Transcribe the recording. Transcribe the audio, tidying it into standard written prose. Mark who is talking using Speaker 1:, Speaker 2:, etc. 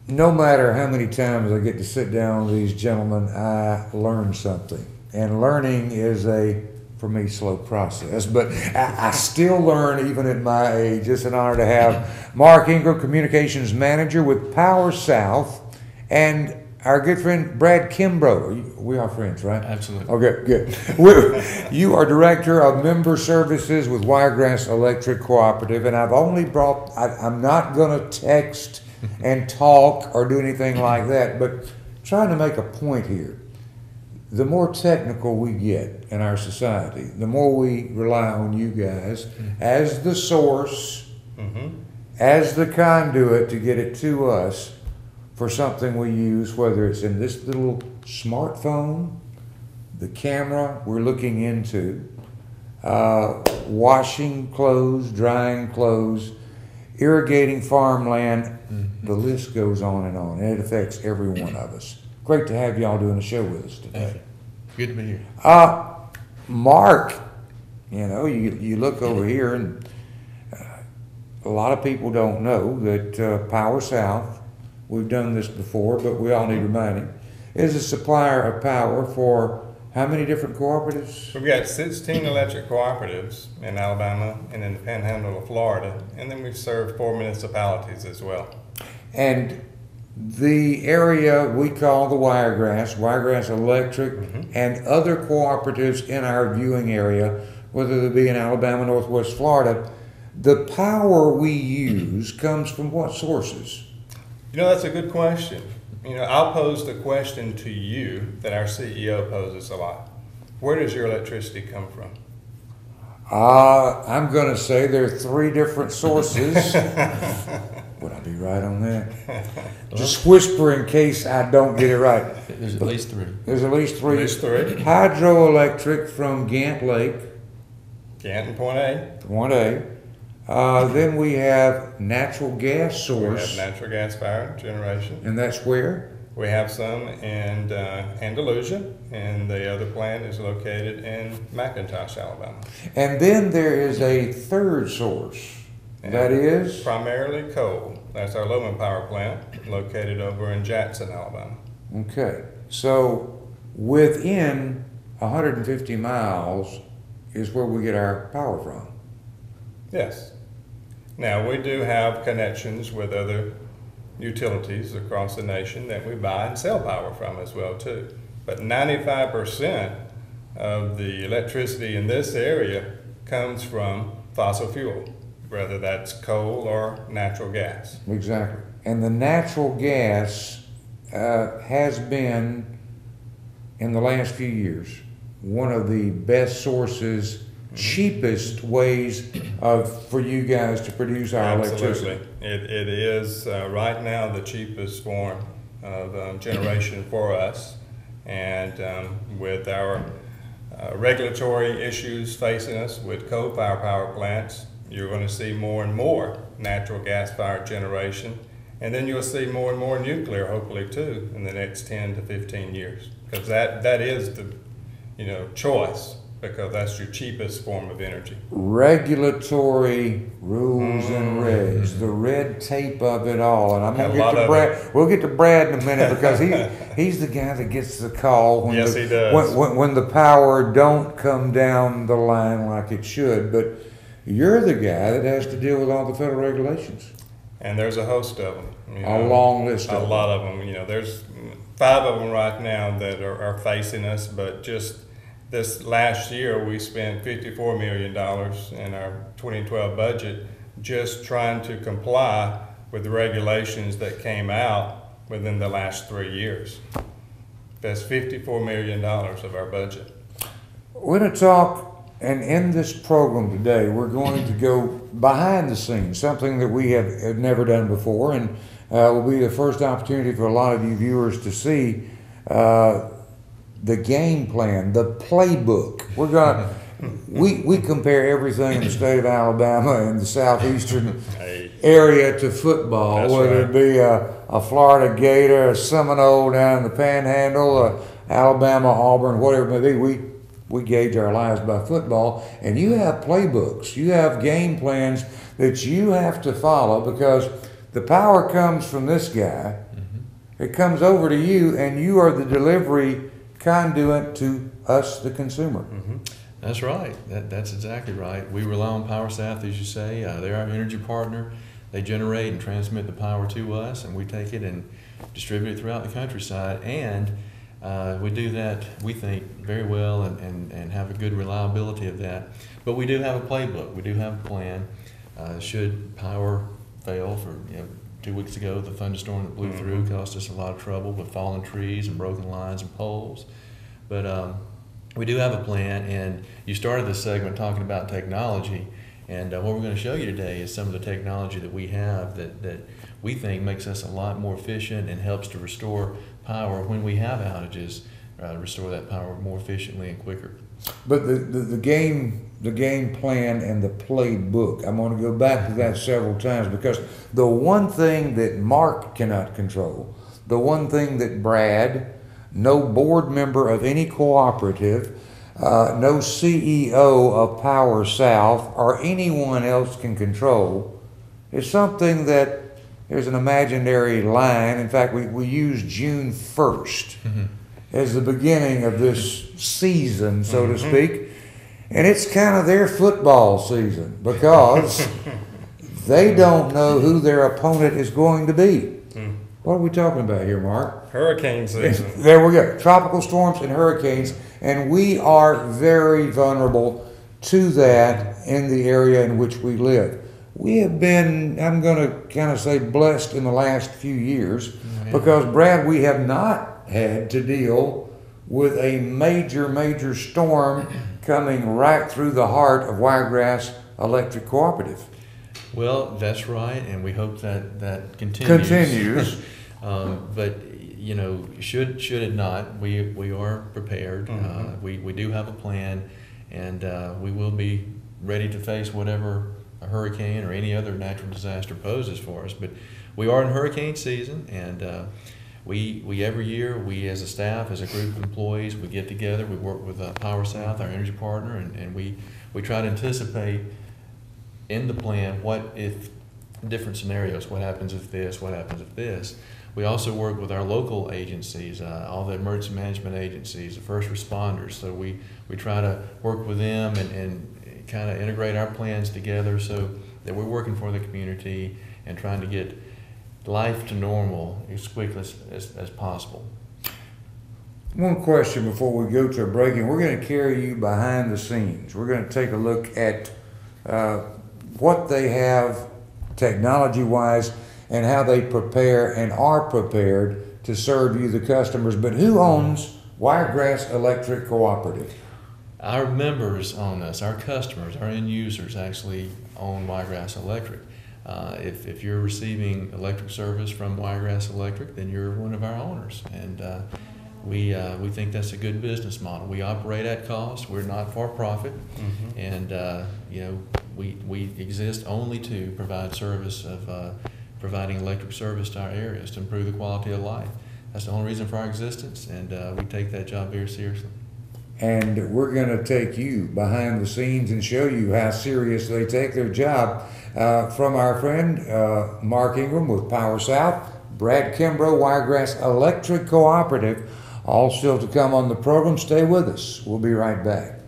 Speaker 1: no matter how many times I get to sit down with these gentlemen, I learn something. And learning is for me, slow process. But I still learn even at my age. It's an honor to have Mark Ingram, Communications Manager with Power South, and our good friend Brad Kimbrough. We are friends, right?
Speaker 2: Absolutely.
Speaker 1: Okay, good. You are Director of Member Services with Wiregrass Electric Cooperative, and I've only brought, I'm not going to text and talk or do anything like that, but trying to make a point here. The more technical we get in our society, the more we rely on you guys as the source, as the conduit to get it to us for something we use, whether it's in this little smartphone, the camera we're looking into, washing clothes, drying clothes, irrigating farmland, the list goes on, and it affects every one of us. Great to have y'all doing a show with us today.
Speaker 2: Good to be here.
Speaker 1: Mark, you look over here, and a lot of people don't know that Power South, we've done this before, but we all need reminding, is a supplier of power for how many different cooperatives?
Speaker 3: We've got 16 electric cooperatives in Alabama and in the Panhandle of Florida, and then we serve 4 municipalities as well.
Speaker 1: And the area we call the Wiregrass Electric, and other cooperatives in our viewing area, whether they be in Alabama, Northwest Florida, the power we use comes from what sources?
Speaker 3: That's a good question. I'll pose the question to you that our CEO poses a lot. Where does your electricity come from?
Speaker 1: I'm going to say there are 3 different sources. Would I be right on that? Just whisper in case I don't get it right.
Speaker 2: There's at least 3.
Speaker 1: There's at least 3.
Speaker 3: At least 3.
Speaker 1: Hydroelectric from Gant Lake.
Speaker 3: Gant and Point A.
Speaker 1: Point A. Then we have natural gas source.
Speaker 3: We have natural gas fired generation.
Speaker 1: And that's where?
Speaker 3: We have some in Andalusia, and the other plant is located in McIntosh, Alabama.
Speaker 1: And then there is a third source. And that is?
Speaker 3: Primarily coal. That's our Loman Power Plant, located over in Jackson, Alabama.
Speaker 1: Okay. So within 150 miles is where we get our power from.
Speaker 3: Yes. Now, we do have connections with other utilities across the nation that we buy and sell power from as well, too. But 95% of the electricity in this area comes from fossil fuel, whether that's coal or natural gas.
Speaker 1: Exactly. And the natural gas has been, in the last few years, one of the best sources, cheapest ways for you guys to produce our electricity.
Speaker 3: It is right now the cheapest form of generation for us, and with our regulatory issues facing us with coal-fired power plants, you're going to see more and more natural gas-fired generation, and then you'll see more and more nuclear, hopefully too, in the next 10 to 15 years, because that is the choice, because that's your cheapest form of energy.
Speaker 1: Regulatory rules and regs, the red tape of it all, and I'm going to get to Brad. We'll get to Brad in a minute because he's the guy that gets the call when
Speaker 3: yes, he does.
Speaker 1: When the power don't come down the line like it should. But you're the guy that has to deal with all the federal regulations.
Speaker 3: And there's a host of them.
Speaker 1: A long list of
Speaker 3: them.
Speaker 1: them.
Speaker 3: A lot of them. There's 5 of them right now that are facing us, but just this last year, we spent $54 million in our 2012 budget just trying to comply with the regulations that came out within the last 3 years. That's $54 million of our budget.
Speaker 1: We're going to talk, and in this program today, we're going to go behind the scenes, something that we have never done before, and will be the first opportunity for a lot of you viewers to see the game plan, the playbook. We're gonna we compare everything in the state of Alabama and the southeastern area to football.
Speaker 3: That's
Speaker 1: whether
Speaker 3: right.
Speaker 1: it be a Florida Gator, a Seminole down in the Panhandle, Alabama, Auburn, whatever it may be. We gauge our lives by football, and you have playbooks. You have game plans that you have to follow because the power comes from this guy. It comes over to you, and you are the delivery conduit to us, the consumer.
Speaker 2: That's right. That's exactly right. We rely on PowerSouth, as you say. They're our energy partner. They generate and transmit the power to us, and we take it and distribute it throughout the countryside. And we do that, we think, very well and have a good reliability of that. But we do have a playbook. We do have a plan. Should power fail, for 2 weeks ago, the thunderstorm that blew through cost us a lot of trouble with fallen trees and broken lines and poles. But we do have a plan, and you started this segment talking about technology. And what we're going to show you today is some of the technology that we have that we think makes us a lot more efficient and helps to restore power when we have outages, restore that power more efficiently and quicker.
Speaker 1: But the game plan and the playbook, I'm going to go back to that several times, because the one thing that Mark cannot control, the one thing that Brad, no board member of any cooperative, no CEO of Power South, or anyone else can control, is something that there's an imaginary line. In fact, we use June 1st as the beginning of this season, so to speak. And it's kind of their football season, because they don't know who their opponent is going to be. What are we talking about here, Mark?
Speaker 3: Hurricane season.
Speaker 1: There we go. Tropical storms and hurricanes. And we are very vulnerable to that in the area in which we live. We have been, I'm going to kind of say, blessed in the last few years, because, Brad, we have not had to deal with a major storm coming right through the heart of Wiregrass Electric Cooperative.
Speaker 2: Well, that's right, and we hope that continues. But should it not, we are prepared. We do have a plan, and we will be ready to face whatever a hurricane or any other natural disaster poses for us. But we are in hurricane season, and we every year, we as a staff, as a group of employees, we get together, we work with Power South, our energy partner, and we try to anticipate in the plan what if different scenarios, what happens if this, what happens if this. We also work with our local agencies, all the emergency management agencies, the first responders. So we try to work with them and kind of integrate our plans together so that we're working for the community and trying to get life to normal as quickly as possible.
Speaker 1: One question before we go to a break, and we're going to carry you behind the scenes. We're going to take a look at what they have technology-wise and how they prepare and are prepared to serve you, the customers. But who owns Wiregrass Electric Cooperative?
Speaker 2: Our members own us. Our customers, our end users, actually own Wiregrass Electric. If you're receiving electric service from Wiregrass Electric, then you're one of our owners, and we think that's a good business model. We operate at cost. We're not for profit, and we exist only to provide service of providing electric service to our areas to improve the quality of life. That's the only reason for our existence, and we take that job very seriously.
Speaker 1: And we're going to take you behind the scenes and show you how serious they take their job. From our friend Mark Ingram with Power South, Brad Kimbrough, Wiregrass Electric Cooperative, all still to come on the program. Stay with us. We'll be right back.